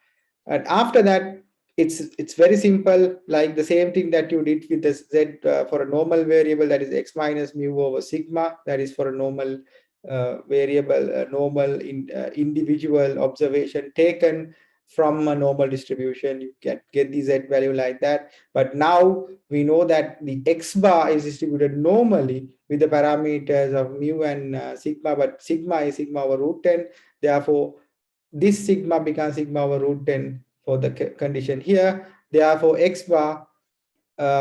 And after that, it's very simple, like the same thing that you did with the Z for a normal variable, that is X minus mu over sigma, that is for a normal variable, normal individual observation taken from a normal distribution. You can get the Z value like that. But now we know that the X bar is distributed normally with the parameters of mu and sigma, but sigma is sigma over root 10. Therefore, this sigma becomes sigma over root 10 for the condition here. Therefore, X bar,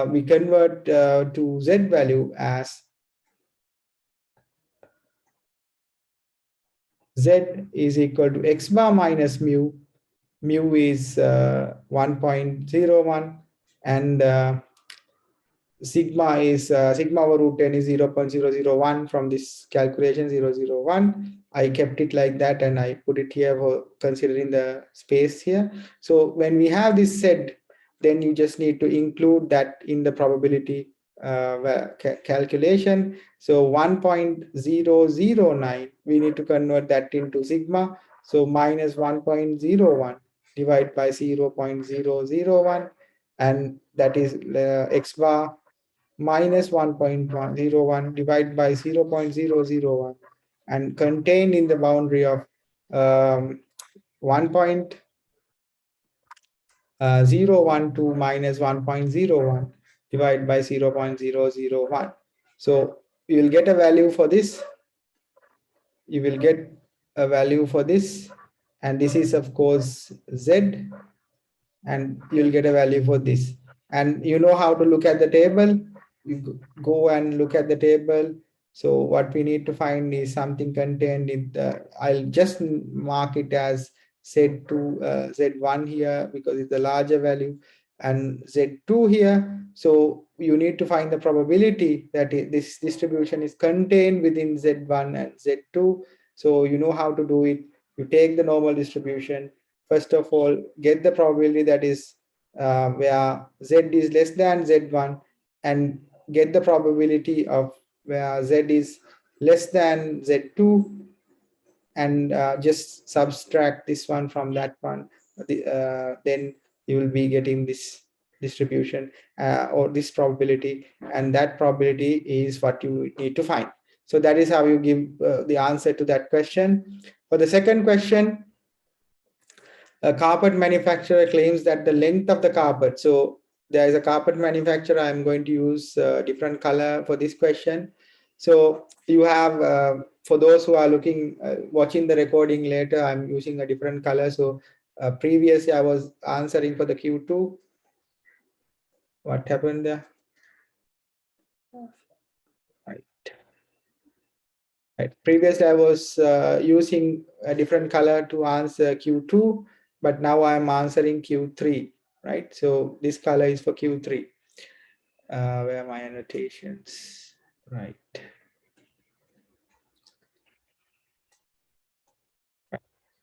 we convert to Z value as Z is equal to X bar minus mu. Mu is 1.01 and sigma is sigma over root 10 is 0.001 from this calculation 001. I kept it like that and I put it here for considering the space here. So when we have this said, then you just need to include that in the probability calculation. So 1.009, we need to convert that into sigma. So minus 1.01 divided by 0.001, and that is X bar minus 1.101 divided by 0.001 and contained in the boundary of 1.012 minus 1.01 divided by 0.001. So you will get a value for this. You will get a value for this, and this is of course Z, and you'll get a value for this. And you know how to look at the table. You go and look at the table. So what we need to find is something contained in the, I'll just mark it as Z2, Z1 here because it's the larger value, and Z2 here. So you need to find the probability that this distribution is contained within Z1 and Z2. So you know how to do it. You take the normal distribution. First of all, get the probability that is where Z is less than Z1, and get the probability of where Z is less than Z2, and just subtract this one from that one. Then you will be getting this distribution or this probability, and that probability is what you need to find. So that is how you give the answer to that question. For the second question, a carpet manufacturer claims that the length of the carpet, so there is a carpet manufacturer, I'm going to use a different color for this question. So you have for those who are looking watching the recording later, I'm using a different color. So previously I was answering for the Q2. What happened there? Right. Right. Previously I was using a different color to answer Q2, but now I'm answering Q3, right? So this color is for Q3. Where are my annotations? Right.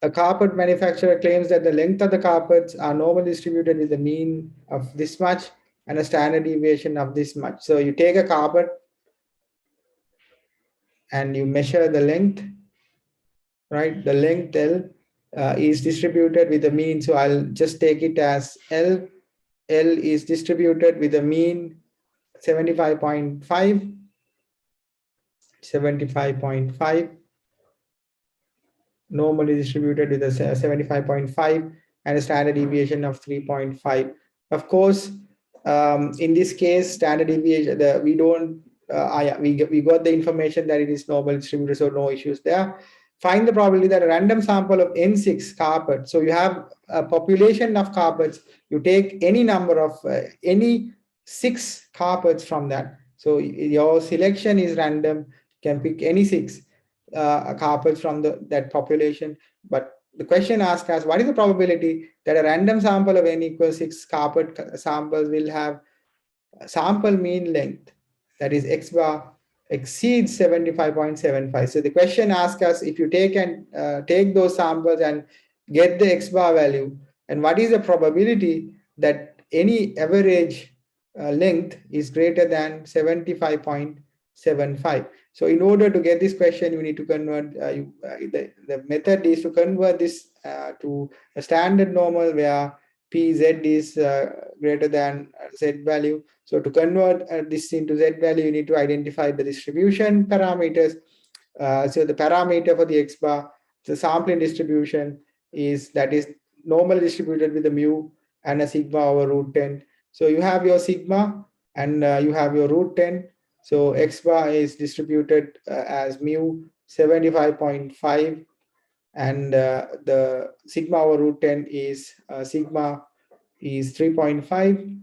A carpet manufacturer claims that the length of the carpets are normally distributed with a mean of this much and a standard deviation of this much. So you take a carpet and you measure the length, right? The length L is distributed with a mean. So I'll just take it as L. L is distributed with a mean 75.5, 75.5, normally distributed with a 75.5 and a standard deviation of 3.5. Of course, in this case, standard deviation, we don't, we got the information that it is normal distributed, so no issues there. Find the probability that a random sample of N6 carpet, so you have a population of carpets, you take any number of, any 6 carpets from that. So your selection is random, you can pick any 6 carpets from that population. But the question asked us, what is the probability that a random sample of n equals 6 carpet samples will have sample mean length, that is x bar, exceeds 75.75. So the question asks us, if you take those samples and get the x bar value, and what is the probability that any average length is greater than 75.75. So in order to get this question, you need to convert, the method is to convert this to a standard normal where Pz is greater than Z value. So to convert this into Z value, you need to identify the distribution parameters. So the parameter for the X bar, the sampling distribution is normally distributed with a mu and a sigma over root 10. So you have your sigma and you have your root 10. So X bar is distributed as mu 75.5, and the sigma over root 10 is sigma is 3.5,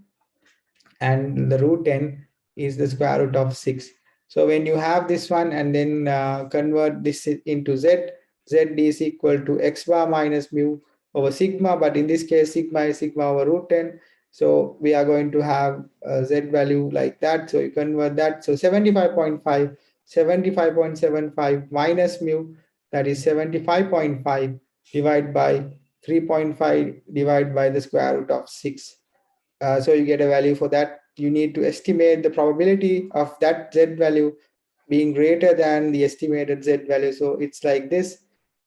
and the root 10 is the square root of 6. So when you have this one and then convert this into Z, Z is equal to X bar minus mu over sigma, but in this case sigma is sigma over root 10. So we are going to have a Z value like that. So you convert that. So 75.5, 75.75 minus mu, that is 75.5 divided by 3.5 divided by the square root of 6. So you get a value for that. You need to estimate the probability of that Z value being greater than the estimated Z value. So it's like this.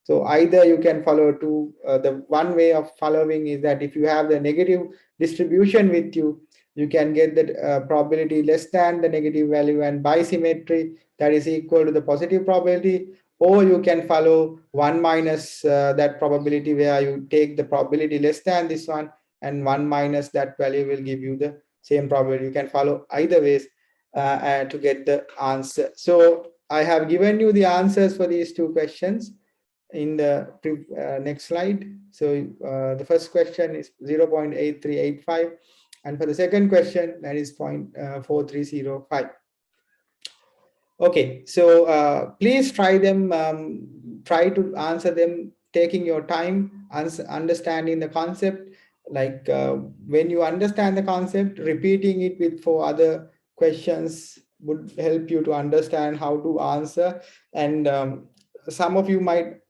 So either you can follow the one way of following is that if you have the negative distribution with you, you can get the probability less than the negative value, and by symmetry that is equal to the positive probability. Or you can follow 1 minus that probability, where you take the probability less than this one, and 1 minus that value will give you the same probability. You can follow either ways to get the answer. So I have given you the answers for these two questions in the next slide. So the first question is 0.8385, and for the second question, that is 0.4305. Okay, so please try them, try to answer them taking your time, understanding the concept. Like when you understand the concept, repeating it with 4 other questions would help you to understand how to answer. And some of you might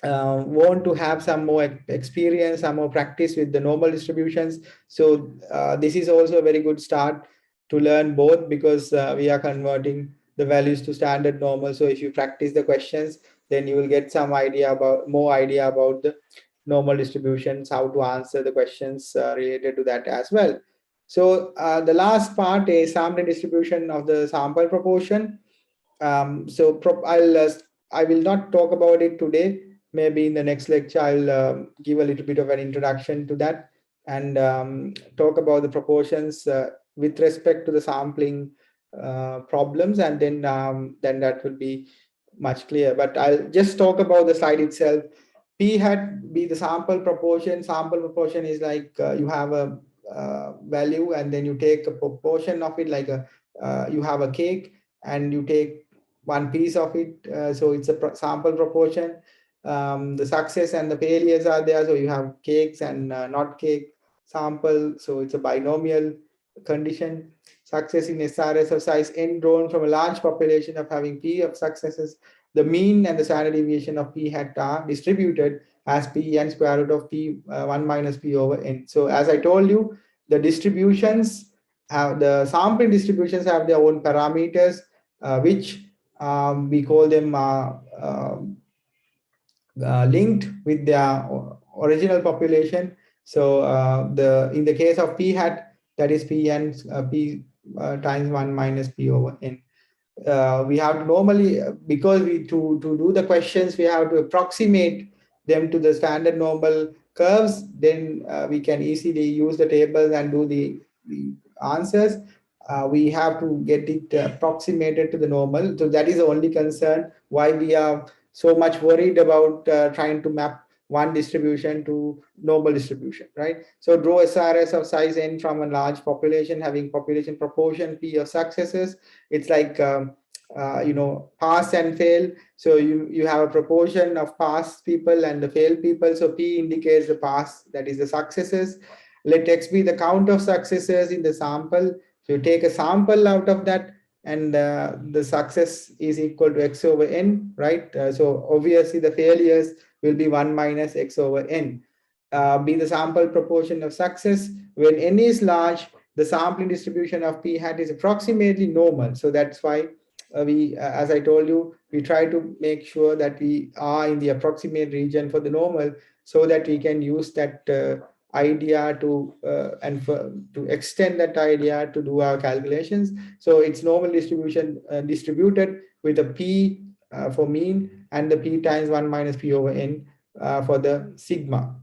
want to have some more experience, some more practice with the normal distributions. So this is also a very good start to learn both, because we are converting the values to standard normal. So if you practice the questions, then you will get some idea about the normal distributions, how to answer the questions related to that as well. So the last part is sampling distribution of the sample proportion. I will not talk about it today. Maybe in the next lecture, I'll give a little bit of an introduction to that and talk about the proportions with respect to the sampling problems, and then that will be much clear. But I'll just talk about the slide itself. P hat be the sample proportion. Sample proportion is like you have a value and then you take a proportion of it, like you have a cake and you take one piece of it. So it's a sample proportion. The success and the failures are there. So you have cakes and not cake sample. So it's a binomial condition. Success in SRS of size n drawn from a large population of having P of successes. The mean and the standard deviation of P hat are distributed as P n square root of P 1 minus P over n. So as I told you, the distributions have, the sampling distributions have their own parameters, which we call them linked with their original population. So in the case of P hat, that is Pn P times 1 minus P over n. We have to normally, because to do the questions, we have to approximate them to the standard normal curves. Then we can easily use the tables and do the answers. We have to get it approximated to the normal. So that is the only concern why we are so much worried about trying to map one distribution to normal distribution, right? So draw SRS of size n from a large population having population proportion P of successes. It's like pass and fail. So you have a proportion of pass people and the fail people. So P indicates the pass, that is the successes. Let X be the count of successes in the sample. So you take a sample out of that, and the success is equal to X over n, right? So obviously the failures will be 1 minus X over n. Be the sample proportion of success. When n is large, the sampling distribution of P hat is approximately normal. So that's why as I told you, we try to make sure that we are in the approximate region for the normal, so that we can use that idea to to extend that idea to do our calculations. So it's normal distribution distributed with a P for mean and the P times 1 minus P over n for the sigma.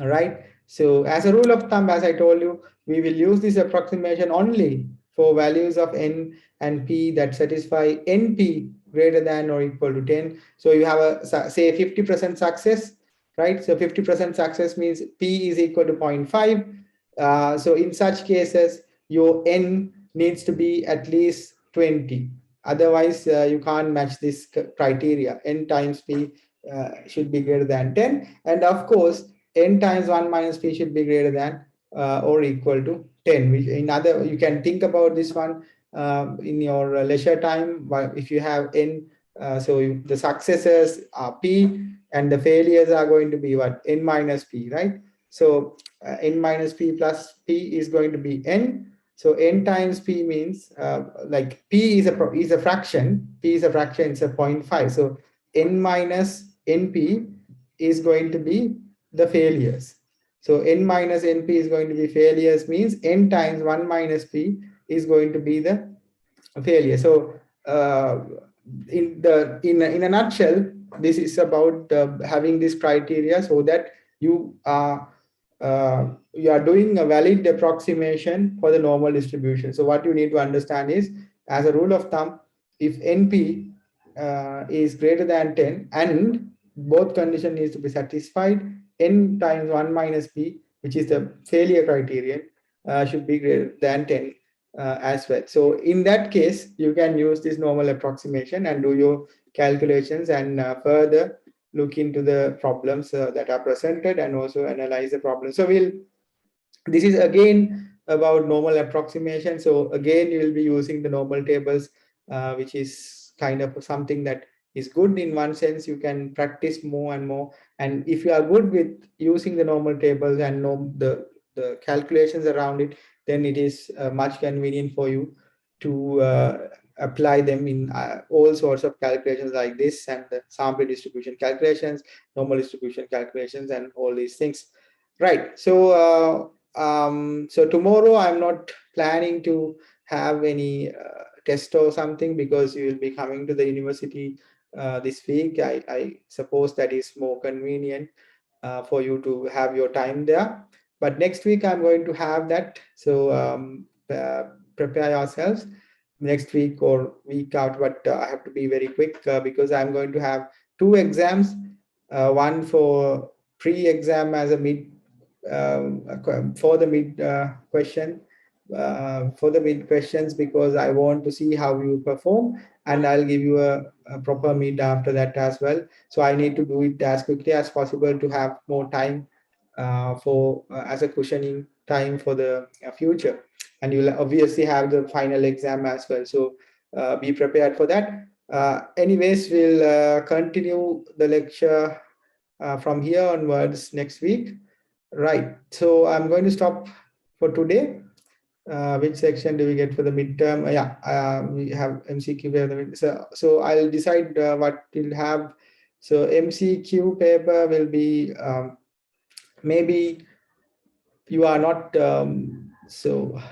All right. So as a rule of thumb, as I told you, we will use this approximation only for values of n and p that satisfy np greater than or equal to 10. So you have a, say, 50% success, right? So 50% success means p is equal to 0.5. So in such cases, your n needs to be at least 20. Otherwise, you can't match this criteria. N times p should be greater than 10. And of course, n times 1 minus p should be greater than or equal to 10. Which you can think about this one in your leisure time. If you have n, the successes are p and the failures are going to be what? N minus p, right? So n minus p plus p is going to be n. So n times p means like p is a fraction. P is a fraction. It's a 0.5. So n minus np is going to be the failures. So n minus np is going to be failures, means n times 1 minus p is going to be the failure. So in a nutshell, this is about having this criteria so that you are doing a valid approximation for the normal distribution. So what you need to understand is, as a rule of thumb, if np is greater than 10 and both condition needs to be satisfied, n times 1 minus p, which is the failure criterion, should be greater than 10 as well. So in that case, you can use this normal approximation and do your calculations and further look into the problems that are presented and also analyze the problem. So this is again about normal approximation. So again, you will be using the normal tables, which is kind of something that is good in one sense. You can practice more and more. And if you are good with using the normal tables and know the calculations around it, then it is much convenient for you to apply them in all sorts of calculations like this, and the sample distribution calculations, normal distribution calculations, and all these things. Right. So tomorrow I'm not planning to have any test or something, because you will be coming to the university this week. I suppose that is more convenient for you to have your time there. But next week I'm going to have that. So prepare yourselves next week or week out. But I have to be very quick because I'm going to have two exams. One for pre-exam as a mid for the mid question for the mid questions, because I want to see how you perform, and I'll give you a proper mid after that as well. So I need to do it as quickly as possible to have more time for as a cushioning time for the future. And you'll obviously have the final exam as well. So be prepared for that. Anyways, we'll continue the lecture from here onwards next week. Right. So I'm going to stop for today. Which section do we get for the midterm? Yeah, we have MCQ. We have so I'll decide what we'll have. So MCQ paper will be maybe you are not so